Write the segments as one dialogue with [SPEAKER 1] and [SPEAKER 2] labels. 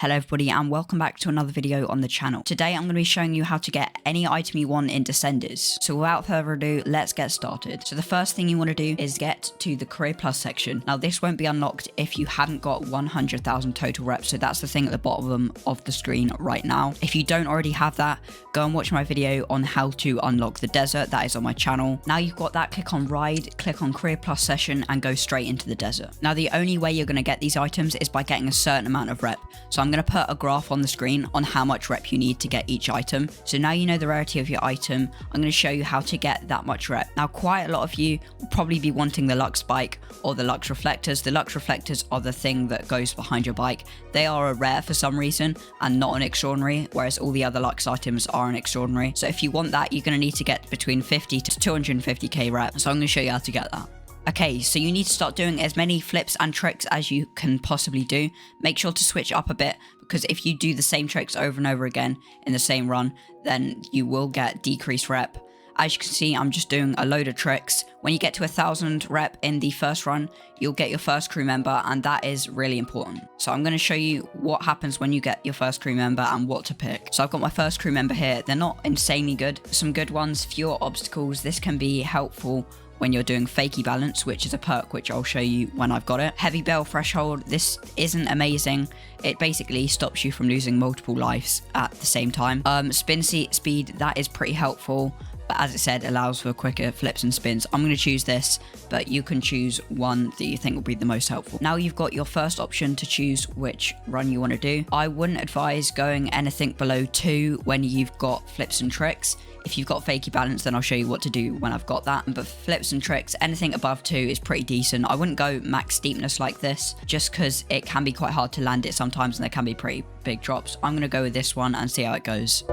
[SPEAKER 1] Hello everybody and welcome back to another video on the channel. Today I'm going to be showing you how to get any item you want in Descenders. So without further ado, let's get started. So the first thing you want to do is get to the Career Plus section. Now this won't be unlocked if you haven't got 100,000 total reps, so that's the thing at the bottom of the screen right now. If you don't already have that, go and watch my video on how to unlock the desert. That is on my channel. Now you've got that, click on Ride, click on Career Plus session and go straight into the desert. Now the only way you're going to get these items is by getting a certain amount of rep. So I'm going to put a graph on the screen on how much rep you need to get each item. So now you know the rarity of your item, I'm going to show you how to get that much rep. Now quite a lot of you will probably be wanting the Lux bike or the Lux reflectors. The Lux reflectors are the thing that goes behind your bike. They are a rare for some reason and not an extraordinary, whereas all the other Lux items are an extraordinary. So if you want that, you're going to need to get between 50 to 250k rep. So I'm going to show you how to get that. Okay, so you need to start doing as many flips and tricks as you can possibly do. Make sure to switch up a bit, because if you do the same tricks over and over again in the same run, then you will get decreased rep. As you can see, I'm just doing a load of tricks. When you get to 1,000 rep in the first run, you'll get your first crew member, and that is really important. So I'm going to show you what happens when you get your first crew member and what to pick. So I've got my first crew member here. They're not insanely good. Some good ones, fewer obstacles. This can be helpful when you're doing Fakie Balance, which is a perk which I'll show you when I've got it. Heavy Bell Threshold, this isn't amazing. It basically stops you from losing multiple lives at the same time. Spin seat speed, that is pretty helpful, but as it said, allows for quicker flips and spins. I'm going to choose this, but you can choose one that you think will be the most helpful. Now you've got your first option to choose which run you want to do. I wouldn't advise going anything below 2 when you've got flips and tricks. If you've got Fakie Balance, then I'll show you what to do when I've got that. But flips and tricks, anything above 2 is pretty decent. I wouldn't go max steepness like this, just because it can be quite hard to land it sometimes and there can be pretty big drops. I'm going to go with this one and see how it goes.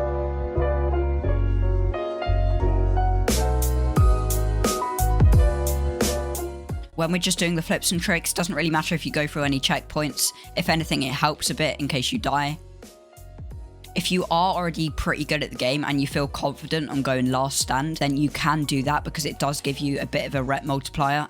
[SPEAKER 1] When we're just doing the flips and tricks, doesn't really matter if you go through any checkpoints. If anything, it helps a bit in case you die. If you are already pretty good at the game and you feel confident on going last stand, then you can do that because it does give you a bit of a rep multiplier.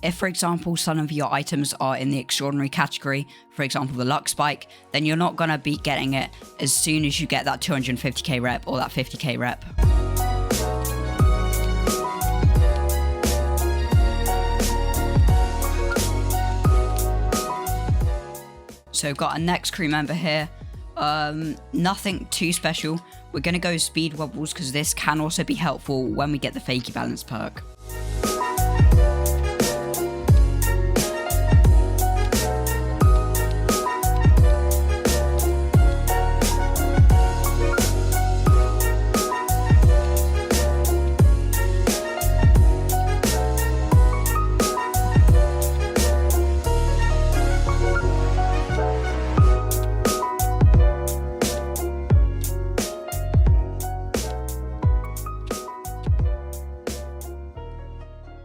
[SPEAKER 1] If, for example, some of your items are in the extraordinary category, for example, the Lux bike, then you're not going to be getting it as soon as you get that 250k rep or that 50k rep. So we've got our next crew member here. Nothing too special. We're going to go speed wobbles because this can also be helpful when we get the Fakie Balance perk.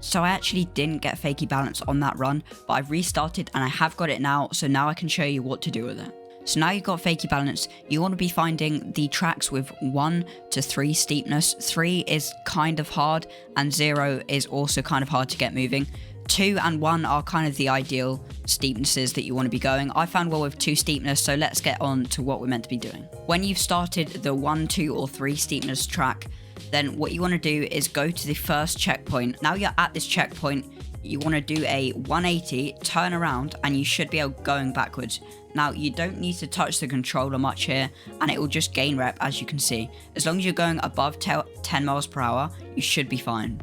[SPEAKER 1] So I actually didn't get Fakie Balance on that run, but I've restarted and I have got it now, so now I can show you what to do with it. So now you've got Fakie Balance, you want to be finding the tracks with 1 to 3 steepness. 3 is kind of hard and 0 is also kind of hard to get moving. 2 and 1 are kind of the ideal steepnesses that you want to be going. I found well with 2 steepness, so let's get on to what we're meant to be doing. When you've started the 1, 2 or 3 steepness track, then what you want to do is go to the first checkpoint. Now you're at this checkpoint, you want to do a 180, turn around, and you should be able going backwards. Now you don't need to touch the controller much here, and it will just gain rep, as you can see. As long as you're going above 10 miles per hour, you should be fine.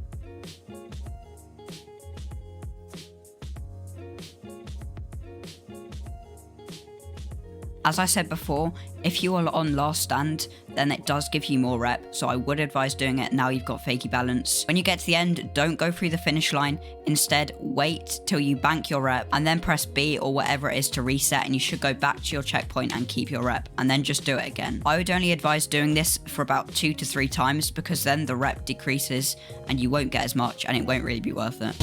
[SPEAKER 1] As I said before, if you are on last stand, then it does give you more rep, so I would advise doing it now you've got Fakie Balance. When you get to the end, don't go through the finish line. Instead, wait till you bank your rep and then press B or whatever it is to reset, and you should go back to your checkpoint and keep your rep, and then just do it again. I would only advise doing this for about 2 to 3 times, because then the rep decreases and you won't get as much and it won't really be worth it.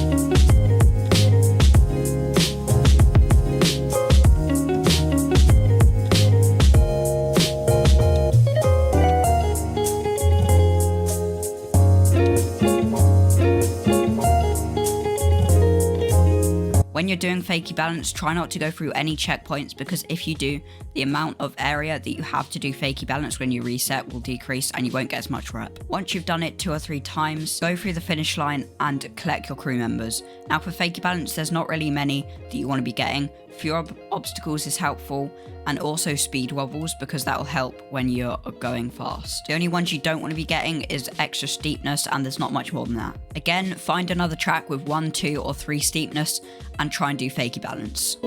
[SPEAKER 1] When you're doing Fakie Balance, try not to go through any checkpoints, because if you do, the amount of area that you have to do Fakie Balance when you reset will decrease and you won't get as much rep. Once you've done it 2 or 3 times, go through the finish line and collect your crew members. Now for Fakie Balance, there's not really many that you want to be getting. Fewer obstacles is helpful, and also speed wobbles, because that will help when you're going fast. The only ones you don't want to be getting is extra steepness, and there's not much more than that. Again, find another track with 1, 2 or 3 steepness and try and do Fakie Balance.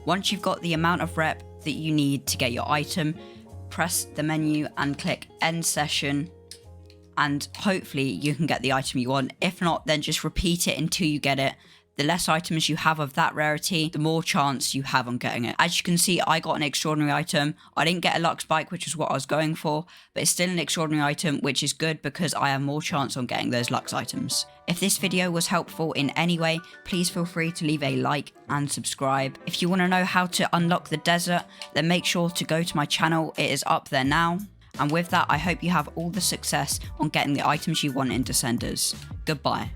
[SPEAKER 1] Once you've got the amount of rep that you need to get your item, press the menu and click end session, and hopefully you can get the item you want. If not, then just repeat it until you get it. The less items you have of that rarity, the more chance you have on getting it. As you can see, I got an extraordinary item. I didn't get a Lux bike, which is what I was going for, but it's still an extraordinary item, which is good because I have more chance on getting those Lux items. If this video was helpful in any way, please feel free to leave a like and subscribe. If you want to know how to unlock the desert, then make sure to go to my channel. It is up there now. And with that, I hope you have all the success on getting the items you want in Descenders. Goodbye.